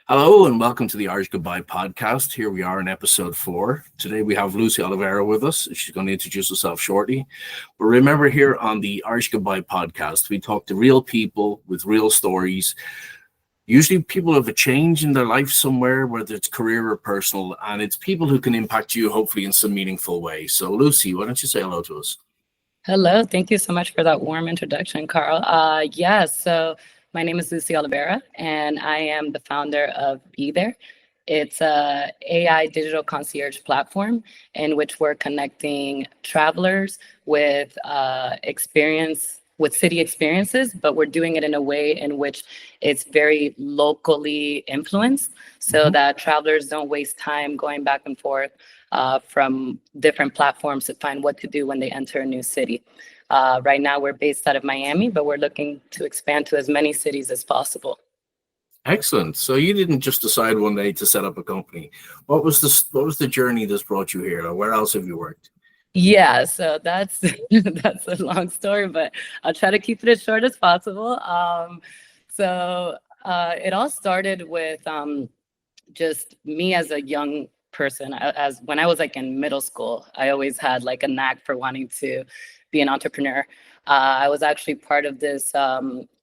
Hello and welcome to the Irish Goodbye podcast. Here we are in episode 4. Today we have Lucy Olivera with us. She's going to introduce herself shortly. But remember, here on the Irish Goodbye podcast, we talk to real people with real stories. Usually people have a change in their life somewhere, whether it's career or personal, and it's people who can impact you hopefully in some meaningful way. So Lucy, why don't you say hello to us? Hello, thank you so much for that warm introduction, Carl. So my name is Lucy Olivera, and I am the founder of BeThere. It's a AI digital concierge platform in which we're connecting travelers with with city experiences, but we're doing it in a way in which it's very locally influenced, so that travelers don't waste time going back and forth from different platforms to find what to do when they enter a new city. Right now, we're based out of Miami, but we're looking to expand to as many cities as possible. Excellent. So you didn't just decide one day to set up a company. What was the journey that's brought you here? Or where else have you worked? Yeah, so that's that's a long story, but I'll try to keep it as short as possible. It all started with just me as a young person. As when I was like in middle school, I always had like a knack for wanting to be an entrepreneur. I was actually part of this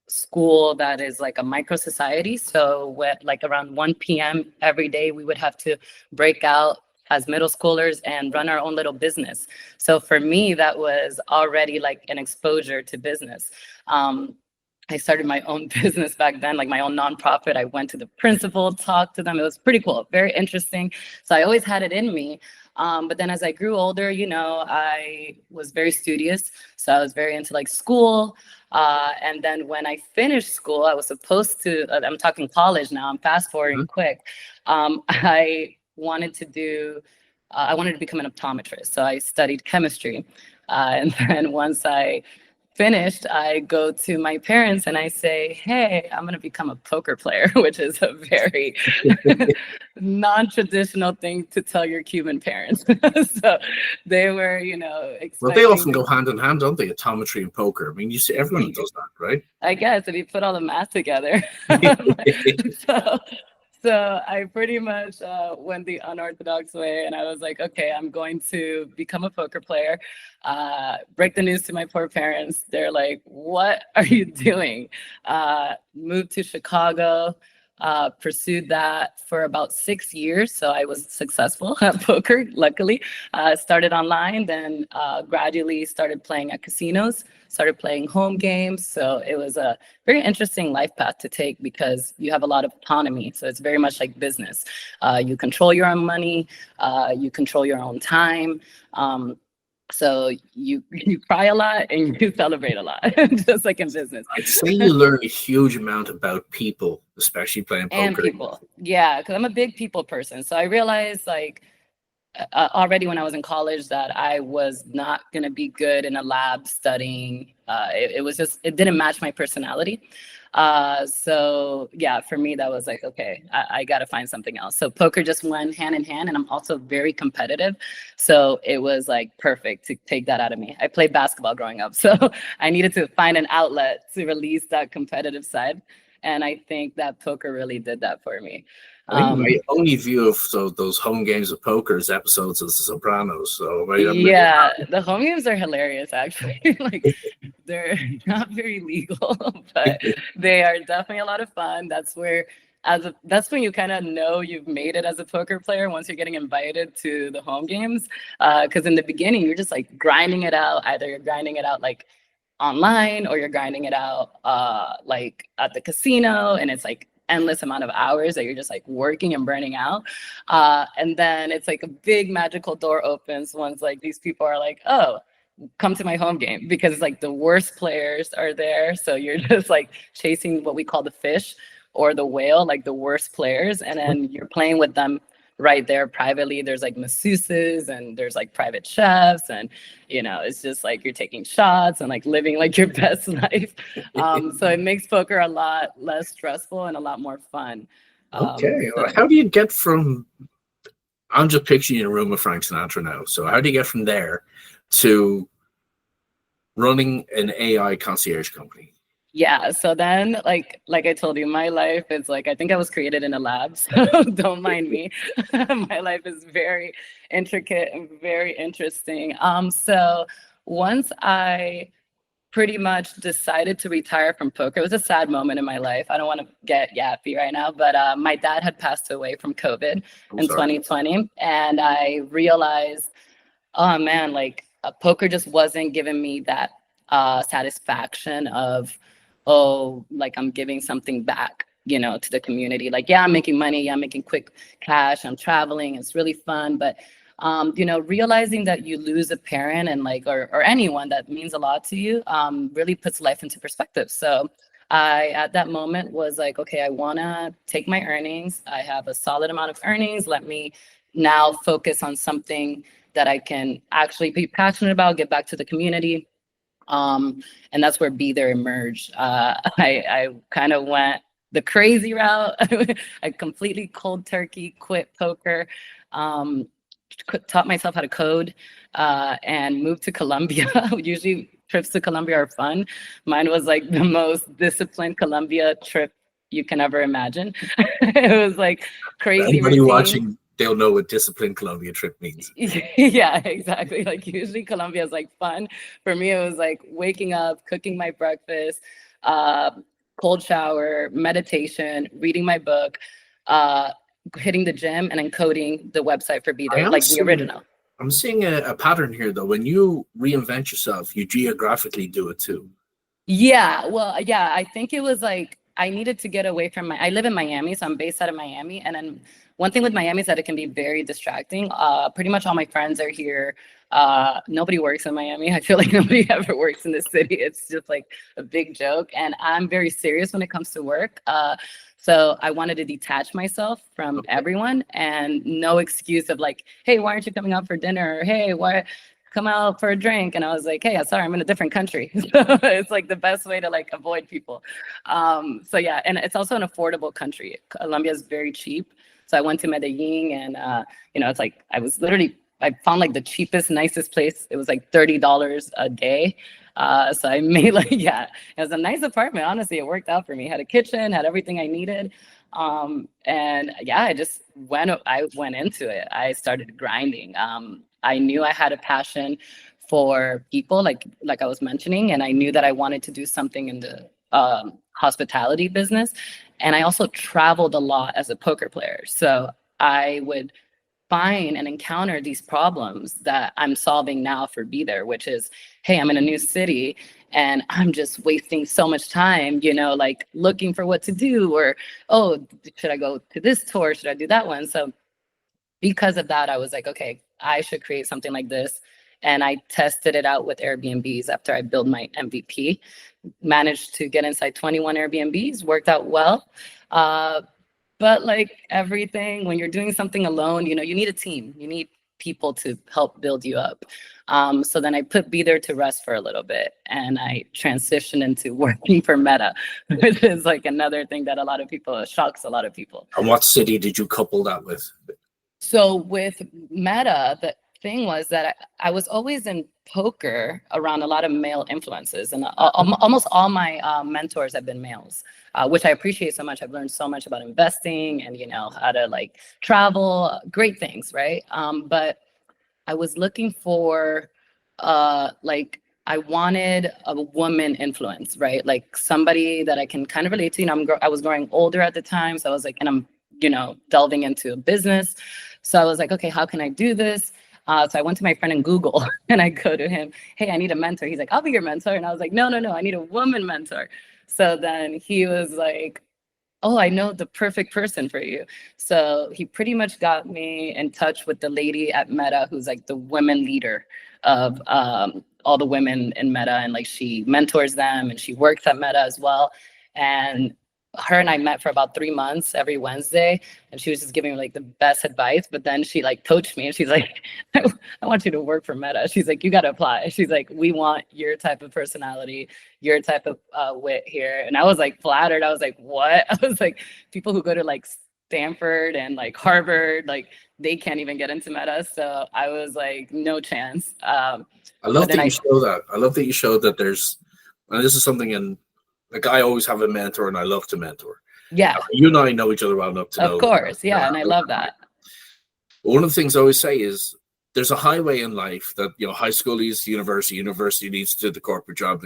school that is like a micro society. So like around 1 p.m. every day, we would have to break out as middle schoolers and run our own little business. So for me, that was already like an exposure to business. I started my own business back then, like my own nonprofit. I went to the principal, talked to them. It was pretty cool, very interesting. So I always had it in me. But then as I grew older, I was very studious. So I was very into like school. And then when I finished school, I was supposed to, I'm talking college now, I'm fast forwarding quick. I wanted to become an optometrist. So I studied chemistry. And then once I finished, I go to my parents and I say, hey, I'm going to become a poker player, which is a very non-traditional thing to tell your Cuban parents. So they were, expecting. Well, they often go hand in hand, don't they? Optometry and poker. I mean, you see everyone does that, right? I guess if you put all the math together. So I pretty much went the unorthodox way, and I was like, okay, I'm going to become a poker player, break the news to my poor parents. They're like, what are you doing? Moved to Chicago, pursued that for about 6 years. So I was successful at poker, luckily. Started online, then gradually started playing at casinos, started playing home games. So it was a very interesting life path to take because you have a lot of autonomy. So it's very much like business. You control your own money, you control your own time. So you cry a lot and you celebrate a lot, just like in business. I'd say you learn a huge amount about people, especially playing poker. And people, yeah, because I'm a big people person. So I realized like already when I was in college that I was not going to be good in a lab studying. It didn't match my personality. So yeah, for me, that was like, okay, I got to find something else. So poker just went hand in hand, and I'm also very competitive. So it was like perfect to take that out of me. I played basketball growing up, so I needed to find an outlet to release that competitive side. And I think that poker really did that for me. I think my only view of those home games of poker is episodes of The Sopranos. So the home games are hilarious, actually. Like they're not very legal, but they are definitely a lot of fun. That's when you kind of know you've made it as a poker player once you're getting invited to the home games. Because in the beginning, you're just like grinding it out. Either you're grinding it out like online or you're grinding it out like at the casino, and it's like endless amount of hours that you're just like working and burning out. And then it's like a big magical door opens once like these people are like, oh, come to my home game, because it's like the worst players are there. So you're just like chasing what we call the fish or the whale, like the worst players. And then you're playing with them right there privately. There's like masseuses and there's like private chefs, and it's just like you're taking shots and like living like your best life. So it makes poker a lot less stressful and a lot more fun. Okay, how do you get from, I'm just picturing you in a room with Frank Sinatra now, so how do you get from there to running an AI concierge company? Yeah, so then like I told you, my life is like, I think I was created in a lab, so don't mind me. My life is very intricate and very interesting. So once I pretty much decided to retire from poker, it was a sad moment in my life. I don't want to get yappy right now, but my dad had passed away from COVID I'm in sorry. 2020, and I realized, oh man, like poker just wasn't giving me that satisfaction of, oh, like I'm giving something back, to the community. Like, yeah, I'm making money, yeah, I'm making quick cash, I'm traveling, it's really fun, but realizing that you lose a parent and like, or anyone that means a lot to you, really puts life into perspective. So I, at that moment, was like, okay, I want to take my earnings. I have a solid amount of earnings. Let me now focus on something that I can actually be passionate about, get back to the community. And that's where BeThere emerged. I kind of went the crazy route. I completely cold turkey quit poker, um, taught myself how to code, and moved to Colombia. Usually trips to Colombia are fun. Mine was like the most disciplined Colombia trip you can ever imagine. It was like For crazy anybody routine. watching, they'll know what disciplined Columbia trip means. Yeah, exactly. Like usually Colombia is like fun. For me, it was like waking up, cooking my breakfast, uh, cold shower, meditation, reading my book, uh, hitting the gym, and then coding the website for I BeThere, am like the seeing original. I'm seeing a pattern here though. When you reinvent yourself, you geographically do it too. Yeah, well, yeah, I think it was like I needed to get away from I live in Miami, so I'm based out of Miami. And then one thing with Miami is that it can be very distracting. Pretty much all my friends are here. Nobody works in Miami. I feel like nobody ever works in this city. It's just like a big joke. And I'm very serious when it comes to work. So I wanted to detach myself from Okay. everyone and no excuse of like, hey, why aren't you coming out for dinner? Or, hey, why come out for a drink? And I was like, hey, sorry, I'm in a different country. So it's like the best way to like avoid people. So yeah, and it's also an affordable country. Colombia is very cheap. So I went to Medellin, and it's like I found like the cheapest, nicest place. It was like $30 a day. So I made like, yeah, it was a nice apartment. Honestly, it worked out for me. Had a kitchen, had everything I needed. And yeah, I went into it. I started grinding. I knew I had a passion for people, like I was mentioning, and I knew that I wanted to do something in the hospitality business. And I also traveled a lot as a poker player. So I would find and encounter these problems that I'm solving now for BeThere, which is, hey, I'm in a new city and I'm just wasting so much time, like looking for what to do, or, oh, should I go to this tour? Should I do that one? So because of that, I was like, okay, I should create something like this. And I tested it out with Airbnbs after I built my MVP, managed to get inside 21 Airbnbs, worked out well. But like everything, when you're doing something alone, you need a team. You need people to help build you up. So then I put BeThere to rest for a little bit, and I transitioned into working for Meta, which is like another thing that shocks a lot of people. And what city did you couple that with? So with Meta, the thing was that I was always in poker around a lot of male influences, and almost all my mentors have been males, which I appreciate so much. I've learned so much about investing and how to like travel, great things, right? But I was looking for like I wanted a woman influence, right? Like somebody that I can kind of relate to. I was growing older at the time, so I was like, and I'm delving into business. So I was like, okay, how can I do this? So I went to my friend in Google and I go to him, hey, I need a mentor. He's like, I'll be your mentor. And I was like, no, I need a woman mentor. So then he was like, oh, I know the perfect person for you. So he pretty much got me in touch with the lady at Meta, who's like the women leader of all the women in Meta. And like she mentors them and she works at Meta as well. And her and I met for about 3 months every Wednesday, and she was just giving me like the best advice. But then she like coached me and she's like, I want you to work for Meta. She's like, you got to apply. She's like, we want your type of personality, your type of wit here. And I was like flattered. I was like, what? I was like, people who go to like Stanford and like Harvard, like they can't even get into Meta. So I was like, no chance. I love that you show that. I love that you show that there's, and this is something in Like I always have a mentor, and I love to mentor. Yeah, You and I know each other well enough to of know. course. Yeah, and I love that. One of the things I always say is there's a highway in life that, high school leads to university, university leads to the corporate job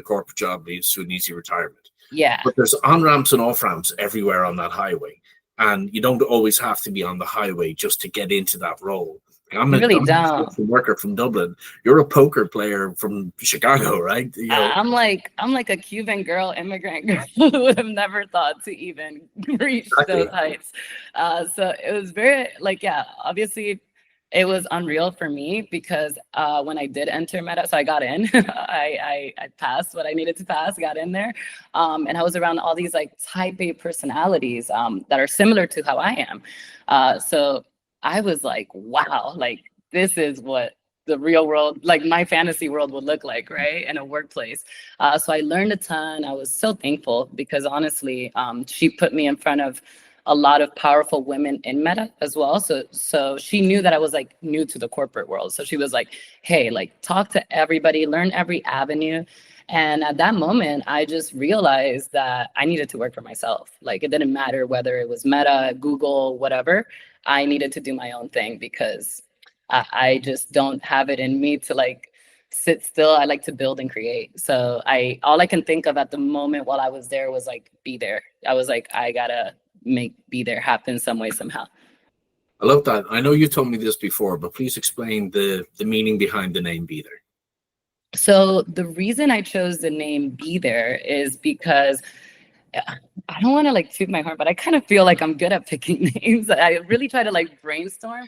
leads to an easy retirement. Yeah. But there's on-ramps and off-ramps everywhere on that highway. And you don't always have to be on the highway just to get into that role. I'm a construction worker from Dublin. You're a poker player from Chicago, right? I'm like a Cuban girl, immigrant girl who would have never thought to even reach those heights. So it was very obviously it was unreal for me because when I did enter Meta, so I got in, I passed what I needed to pass, got in there, and I was around all these like type A personalities that are similar to how I am. So I was like, wow, like this is what the real world, like my fantasy world would look like, right? In a workplace. So I learned a ton. I was so thankful because honestly, she put me in front of a lot of powerful women in Meta as well. So she knew that I was like new to the corporate world. So she was like, hey, like talk to everybody, learn every avenue. And at that moment, I just realized that I needed to work for myself. Like it didn't matter whether it was Meta, Google, whatever. I needed to do my own thing because I just don't have it in me to like sit still. I like to build and create. So all I can think of at the moment while I was there was like BeThere. I was like, I gotta make BeThere happen some way, somehow. I love that. I know you told me this before, but please explain the meaning behind the name BeThere. So the reason I chose the name BeThere is because I don't want to like toot my horn, but I kind of feel like I'm good at picking names. I really try to like brainstorm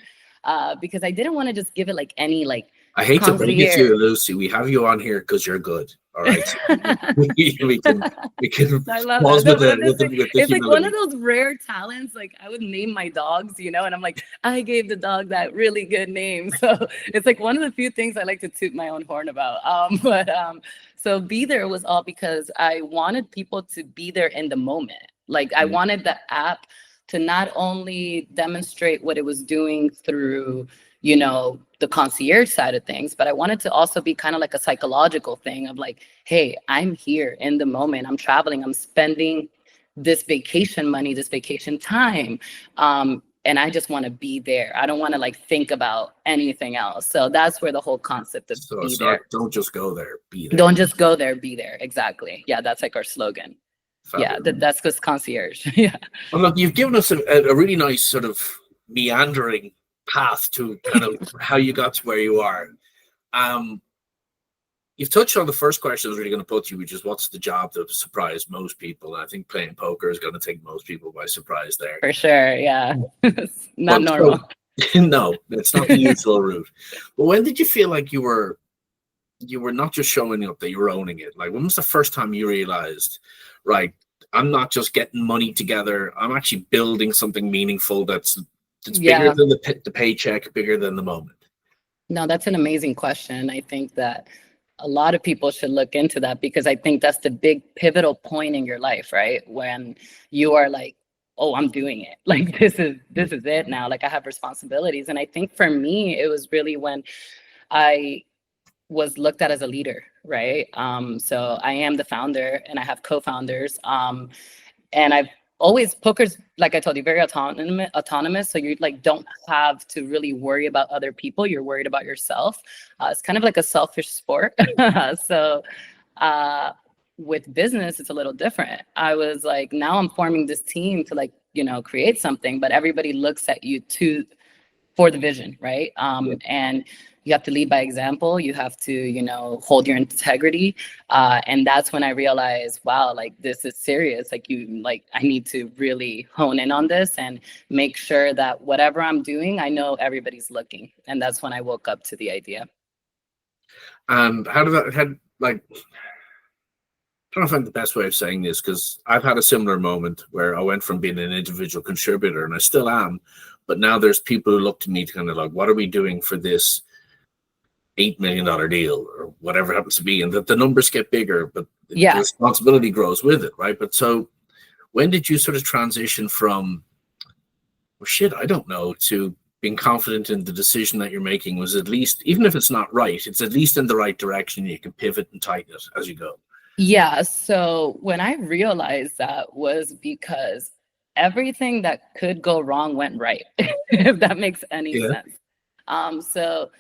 because I didn't want to just give it like any like. I hate to bring it to you, Lucy. We have you on here because you're good. All right. we can I love pause that. with the it's humility. Like one of those rare talents. Like I would name my dogs, and I'm like, I gave the dog that really good name. So it's like one of the few things I like to toot my own horn about. So BeThere was all because I wanted people to be there in the moment. Like I wanted the app to not only demonstrate what it was doing through, the concierge side of things, but I wanted to also be kind of like a psychological thing of like, hey, I'm here in the moment. I'm traveling. I'm spending this vacation money, this vacation time. And I just want to be there. I don't want to like think about anything else. So that's where the whole concept of BeThere. Don't just go there, be there. Don't just go there, be there. Exactly. Yeah, that's like our slogan. Fabulous. Yeah, that's just concierge. Yeah. Well, look, you've given us a really nice sort of meandering path to kind of how you got to where you are. You've touched on the first question I was really going to put to you, which is what's the job that surprised most people? And I think playing poker is going to take most people by surprise there. For sure, yeah. Not normal. No, it's not the usual route. But when did you feel like you were not just showing up, that you were owning it? Like when was the first time you realized, right, I'm not just getting money together, I'm actually building something meaningful that's bigger than the paycheck, bigger than the moment? No, that's an amazing question. I think that a lot of people should look into that because I think that's the big pivotal point in your life, right? When you are like, oh, I'm doing it. Like this is it now. Like I have responsibilities. And I think for me, it was really when I was looked at as a leader, right? So I am the founder and I have co-founders. And I've always, poker's, like I told you, very autonomous. So you like don't have to really worry about other people. You're worried about yourself. It's kind of like a selfish sport. So with business, it's a little different. I was like, now I'm forming this team to like, create something, but everybody looks at you for the vision, right? And you have to lead by example. You have to, hold your integrity. And that's when I realized, wow, like this is serious. Like I need to really hone in on this and make sure that whatever I'm doing, I know everybody's looking. And that's when I woke up to the idea. And how did that I'm trying to find the best way of saying this, because I've had a similar moment where I went from being an individual contributor, and I still am, but now there's people who look to me to kind of like, what are we doing for this $8 million deal or whatever it happens to be? And that the numbers get bigger, but the responsibility grows with it, right? But so when did you sort of transition from, well, shit, I don't know, to being confident in the decision that you're making was at least, even if it's not right, it's at least in the right direction, you can pivot and tighten it as you go? Yeah. So when I realized that was because everything that could go wrong went right, if that makes any Yeah. sense. So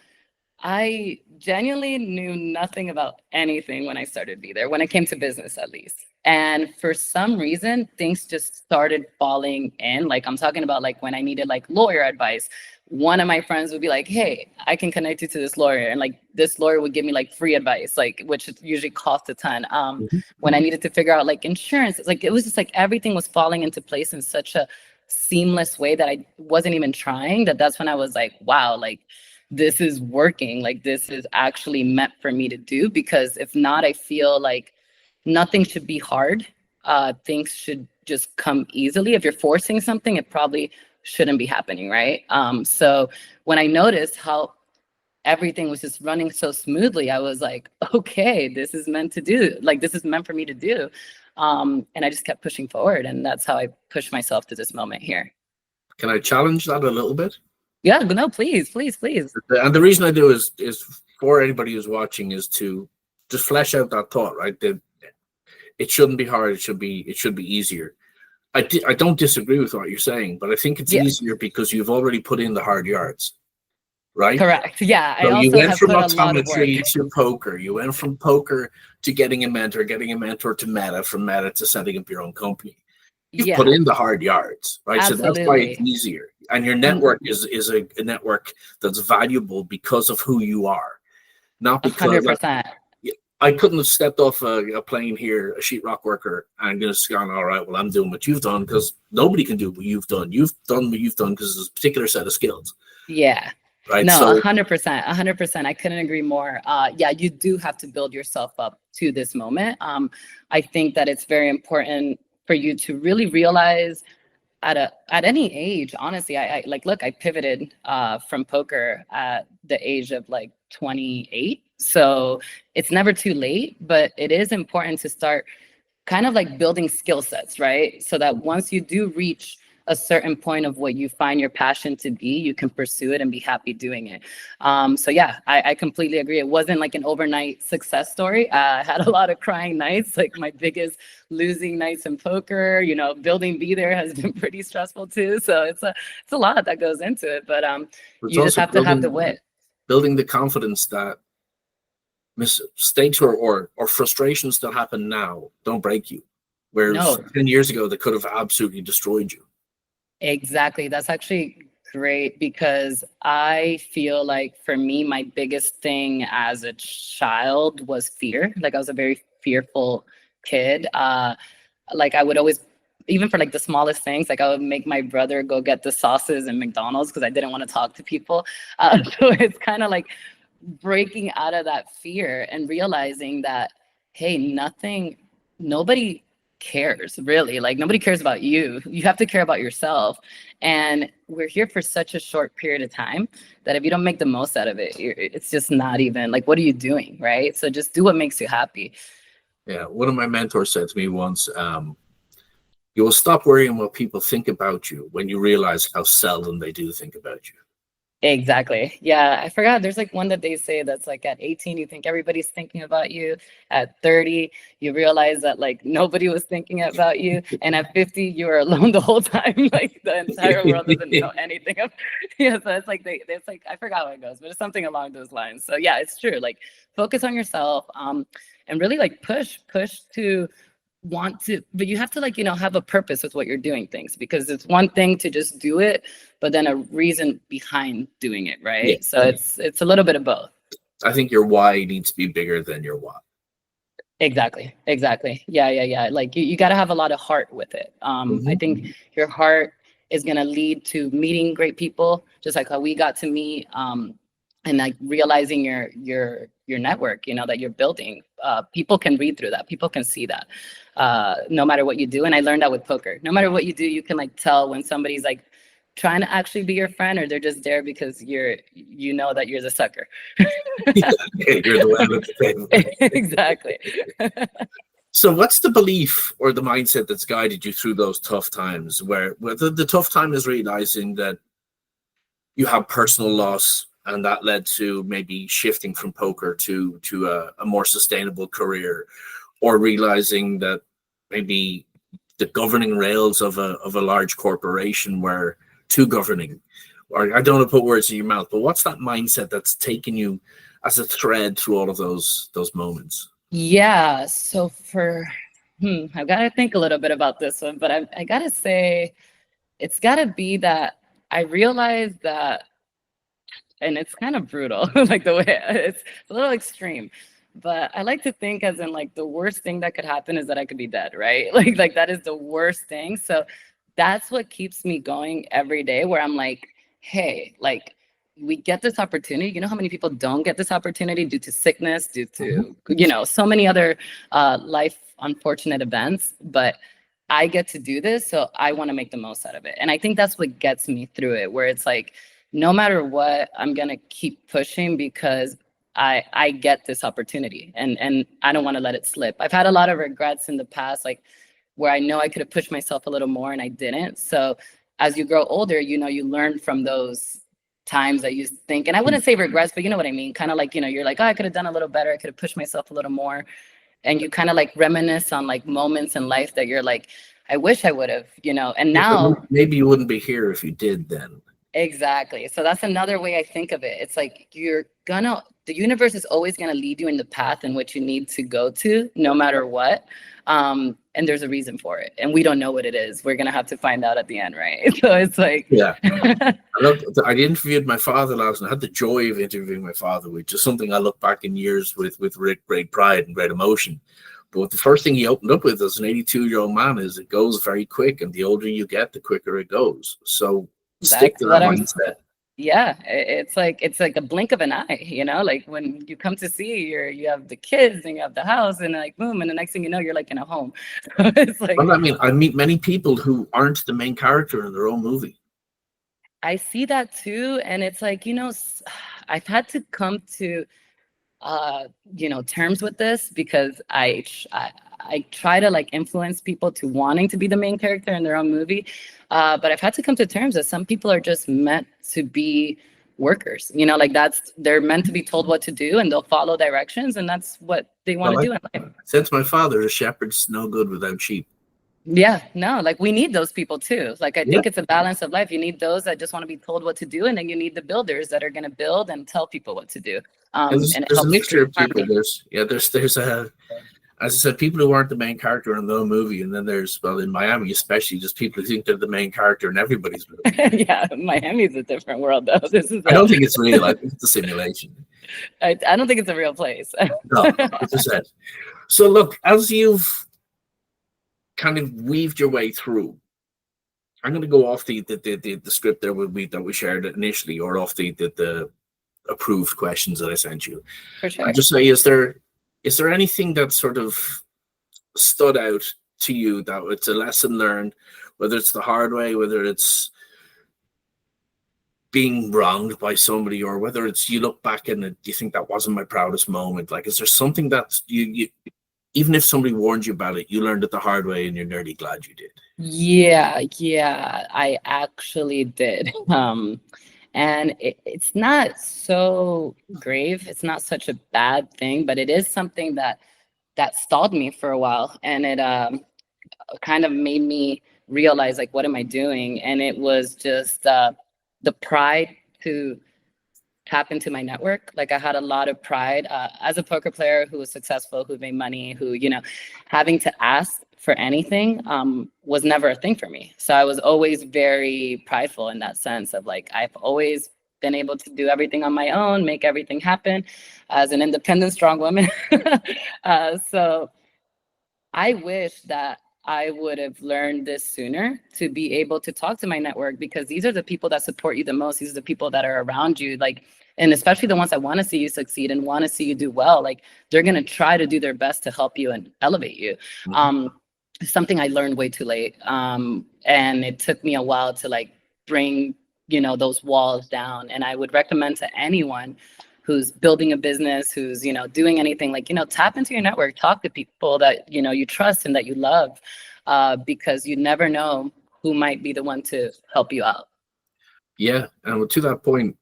I genuinely knew nothing about anything when I started BeThere, when it came to business at least. And for some reason, things just started falling in. Like I'm talking about like when I needed like lawyer advice, one of my friends would be like, hey, I can connect you to this lawyer. And like this lawyer would give me like free advice, like which usually cost a ton. Mhm. When I needed to figure out like insurance, it's like it was just like everything was falling into place in such a seamless way that I wasn't even trying. That's when I was like, wow, like this is working, like this is actually meant for me to do, because if not, I feel like nothing should be hard. Things should just come easily. If you're forcing something, it probably shouldn't be happening, right? So when I noticed how everything was just running so smoothly, I was like, okay, this is meant to do, like this is meant for me to do. And I just kept pushing forward, and that's how I pushed myself to this moment here. Can I challenge that a little bit? Yeah, no, please, please, please. And the reason I do is for anybody who's watching is to just flesh out that thought, right? That it shouldn't be hard. It should be easier. I don't disagree with what you're saying, but I think it's Yeah, easier because you've already put in the hard yards, right? correct. Yeah, I So you also went have from put a lot of work. optometry to poker. You went from poker to getting a mentor to Meta, from Meta to setting up your own company. You've put Yeah, in the hard yards, right? So that's why it's absolutely. easier. And your And network is a network that's valuable because of who you are, not because 100%. I couldn't have stepped off a plane here, a sheetrock worker, and just gone, all right, well, I'm doing what you've done, because nobody can do what you've done. You've done what you've done because there's a particular set of skills, Yeah. right? No, So 100%, 100%. I couldn't agree more. Yeah, you do have to build yourself up to this moment. I think that it's very important for you to really realize at any age, honestly. I like, look, I pivoted from poker at the age of like 28. So it's never too late, but it is important to start kind of like building skill sets, right? So that once you do reach a certain point of what you find your passion to be, you can pursue it and be happy doing it. So yeah, I completely agree. It wasn't like an overnight success story. I had a lot of crying nights, like my biggest losing nights in poker. You know, building BeThere has been pretty stressful too. So it's a lot that goes into it, but it's you just also have to have the wit. building the confidence that mistakes or frustrations that happen now don't break you, whereas No, 10 years ago they could have absolutely destroyed you. exactly. That's actually great, because I feel like for me, my biggest thing as a child was fear. Like I was a very fearful kid. Like I would always, even for like the smallest things, like I would make my brother go get the sauces in McDonald's because I didn't want to talk to people. So it's kind of like breaking out of that fear and realizing that, hey, nobody cares really. Like nobody cares about you. You have to care about yourself. And we're here for such a short period of time that if you don't make the most out of it, it's just not even like, what are you doing? Right. So just do what makes you happy. Yeah, one of my mentors said to me once, you will stop worrying what people think about you when you realize how seldom they do think about you. Exactly. Yeah, I forgot. There's like one that they say that's like at 18, you think everybody's thinking about you. At 30, you realize that like nobody was thinking about you. And at 50, you were alone the whole time. Like the entire world doesn't know anything of. Yeah, so it's like it's like I forgot how it goes, but it's something along those lines. So yeah, it's true. Like focus on yourself, and really like push to want to, but you have to like, have a purpose with what you're doing things, because it's one thing to just do it, but then a reason behind doing it, Yeah, right? So it's a little bit of both. I think your why needs to be bigger than your what. Exactly. Yeah. Like you got to have a lot of heart with it. I think your heart is going to lead to meeting great people, just like how we got to meet, and like realizing your network, that you're building. People can read through that. People can see that, no matter what you do. And I learned that with poker. No matter what you do, you can like tell when somebody's like trying to actually be your friend, or they're just there because you know that you're the sucker. You're the one at the table. Exactly. So what's the belief or the mindset that's guided you through those tough times, where the tough time is realizing that you have personal loss, and that led to maybe shifting from poker to a more sustainable career, or realizing that maybe the governing rails of a large corporation were too governing? Or I don't want to put words in your mouth, but what's that mindset that's taken you as a thread through all of those moments? Yeah. So I've got to think a little bit about this one, but I got to say, it's got to be that I realized that, and it's kind of brutal, like the way it's a little extreme, but I like to think as in like the worst thing that could happen is that I could be dead, right? Like that is the worst thing. So that's what keeps me going every day, where I'm like, hey, like we get this opportunity. You know how many people don't get this opportunity due to sickness, due to, so many other life unfortunate events, but I get to do this, so I want to make the most out of it. And I think that's what gets me through it, where it's like, no matter what, I'm gonna keep pushing because I get this opportunity, and I don't want to let it slip. I've had a lot of regrets in the past, like where I know I could have pushed myself a little more and I didn't. So as you grow older, you learn from those times that you think, and I wouldn't say regrets, but you know what I mean? Kind of like, you're like, oh, I could have done a little better. I could have pushed myself a little more. And you kind of like reminisce on like moments in life that you're like, I wish I would have, and now Maybe you wouldn't be here if you did then. exactly. So that's another way I think of it. It's like the universe is always gonna lead you in the path in which you need to go to, no matter what. And there's a reason for it, and we don't know what it is. We're gonna have to find out at the end, right? So it's like, yeah. I interviewed my father last night. I had the joy of interviewing my father, which is something I look back in years with great pride and great emotion. But the first thing he opened up with as an 82-year-old man is it goes very quick, and the older you get, the quicker it goes. So stick that's to that what I'm mindset. yeah, it's like a blink of an eye, like when you come to see, you have the kids and you have the house, and like boom, and the next thing you know, you're like in a home. It's like, Well, I mean, I meet many people who aren't the main character in their own movie. I see that too, and it's like, I've had to come to terms with this, because I try to like influence people to wanting to be the main character in their own movie, but I've had to come to terms that some people are just meant to be workers, like they're meant to be told what to do, and they'll follow directions, and that's what they want to do in life. Since my father, a shepherd's no good without sheep. Yeah, no, like we need those people too. Like I think it's a balance of life. You need those that just want to be told what to do, and then you need the builders that are going to build and tell people what to do. And it there's a helps mixture of people. harmony. There's a, as I said, people who aren't the main character in the movie, and then there's, well, in Miami especially, just people who think they're the main character in everybody's movie. Yeah, Miami's a different world though. I don't think it's real. I think it's a simulation. I don't think it's a real place. No, it's a set. So look, as you've kind of weaved your way through, I'm going to go off the script there that we shared initially, or off the approved questions that I sent you. For sure. I'll just say, is there anything that sort of stood out to you that it's a lesson learned, whether it's the hard way, whether it's being wronged by somebody, or whether it's you look back and you think that wasn't my proudest moment? Like, is there something that you even if somebody warned you about it, you learned it the hard way and you're nearly glad you did? Yeah, I actually did. And it's not so grave. It's not such a bad thing, but it is something that stalled me for a while, and it kind of made me realize, like, what am I doing? And it was just the pride to tap into my network. Like I had a lot of pride as a poker player who was successful, who made money, who, having to ask for anything was never a thing for me. So I was always very prideful in that sense of like, I've always been able to do everything on my own, make everything happen as an independent, strong woman. So I wish that I would have learned this sooner, to be able to talk to my network, because these are the people that support you the most. These are the people that are around you, like, and especially the ones that want to see you succeed and want to see you do well. Like they're going to try to do their best to help you and elevate you. Something I learned way too late. And it took me a while to like bring, those walls down. And I would recommend to anyone who's building a business, who's, doing anything, like, tap into your network, talk to people that, you trust and that you love, because you never know who might be the one to help you out. Yeah. And to that point,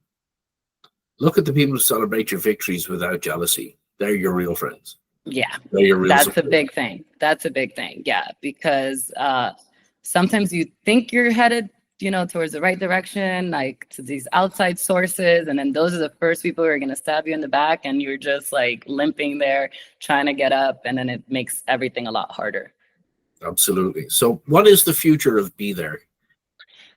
look at the people who celebrate your victories without jealousy. They're your real friends. Yeah, know your real that's a support. big thing. That's a big thing. Yeah, because sometimes you think you're headed, towards the right direction, like to these outside sources, and then those are the first people who are going to stab you in the back, and you're just like limping there, trying to get up, and then it makes everything a lot harder. Absolutely. So what is the future of BeThere?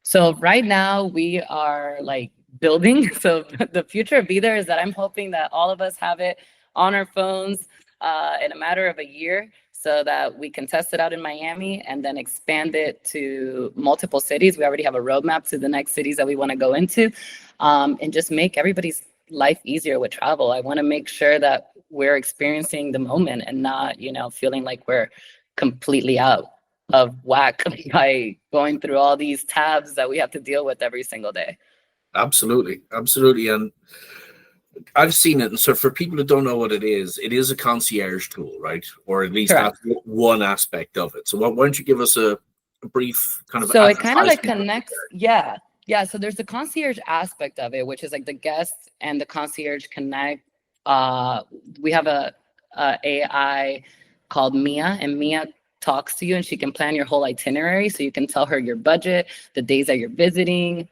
So right now we are like building. So the future of BeThere is that I'm hoping that all of us have it on our phones in a matter of a year, so that we can test it out in Miami and then expand it to multiple cities. We already have a roadmap to the next cities that we want to go into, and just make everybody's life easier with travel. I want to make sure that we're experiencing the moment and not, feeling like we're completely out of whack by going through all these tabs that we have to deal with every single day. Absolutely. Absolutely. And I've seen it. And so for people who don't know what it is a concierge tool, right? Or at least Correct. that's one aspect of it. So why don't you give us a brief kind of So it kind of like advertisement? connects, yeah. Yeah. So there's the concierge aspect of it, which is like the guest and the concierge connect. We have a AI called Mia, and Mia talks to you and she can plan your whole itinerary. So you can tell her your budget, the days that you're visiting,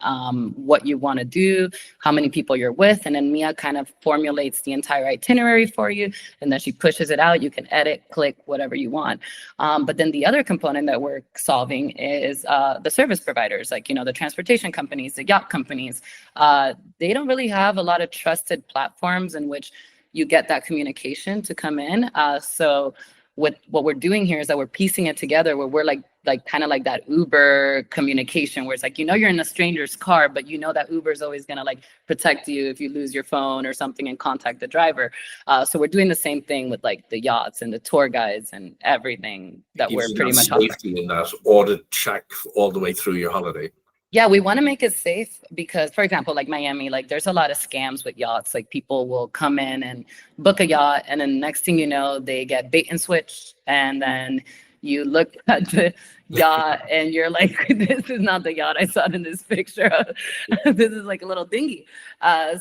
what you want to do, how many people you're with. And then Mia kind of formulates the entire itinerary for you. And then she pushes it out. You can edit, click, whatever you want. But then the other component that we're solving is the service providers, like, the transportation companies, the yacht companies. They don't really have a lot of trusted platforms in which you get that communication to come in. So what we're doing here is that we're piecing it together, where we're like kind of like that Uber communication, where it's like, you're in a stranger's car, but that Uber is always going to like protect you if you lose your phone or something and contact the driver. So we're doing the same thing with like the yachts and the tour guides and everything that we're pretty much offering. Safety in that audit check all the way through your holiday. Yeah, we want to make it safe because, for example, like Miami, like there's a lot of scams with yachts. Like people will come in and book a yacht, and then next thing you know, they get bait and switch, and then you look at the yacht and you're like, this is not the yacht I saw in this picture. This is like a little dinghy.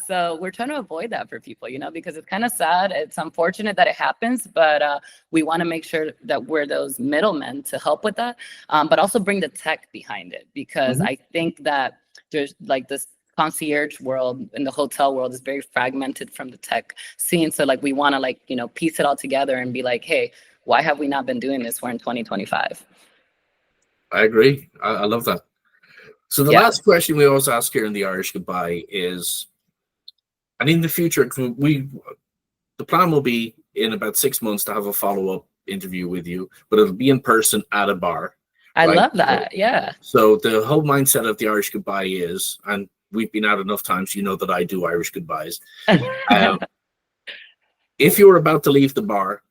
So we're trying to avoid that for people, because it's kind of sad. It's unfortunate that it happens, but we want to make sure that we're those middlemen to help with that, but also bring the tech behind it, because I think that there's like this concierge world in the hotel world is very fragmented from the tech scene. So like we want to like, piece it all together and be like, hey, why have we not been doing this? We're in 2025. I agree. I love that. So the last question we always ask here in the Irish Goodbye is, and in the future, the plan will be in about 6 months to have a follow-up interview with you, but it'll be in person at a bar. I love that. Yeah. So the whole mindset of the Irish Goodbye is, and we've been out enough times, that I do Irish goodbyes. If you were about to leave the bar,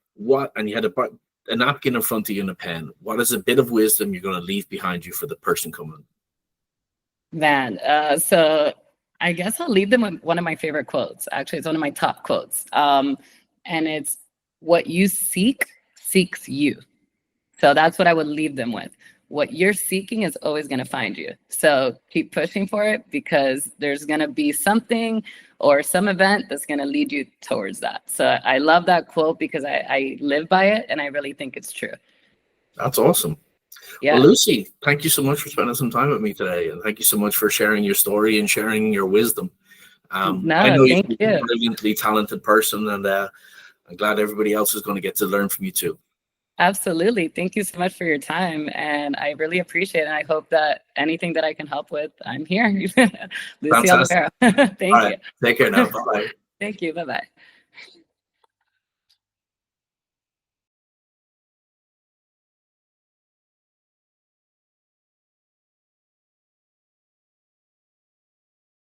and you had a napkin in front of you and a pen, what is a bit of wisdom you're going to leave behind you for the person coming? Man, so I guess I'll leave them with one of my favorite quotes. Actually, it's one of my top quotes. And it's, what you seek seeks you. So that's what I would leave them with. What you're seeking is always going to find you. So keep pushing for it, because there's going to be something or some event that's going to lead you towards that. So I love that quote because I live by it, and I really think it's true. That's awesome. Yeah. Well, Lucy, thank you so much for spending some time with me today. And thank you so much for sharing your story and sharing your wisdom. I know you're a brilliantly talented person, and I'm glad everybody else is going to get to learn from you too. Absolutely. Thank you so much for your time. And I really appreciate it. And I hope that anything that I can help with, I'm here. Lucy Olivera. Thank you. Take care now. Bye-bye. Thank you. Bye-bye.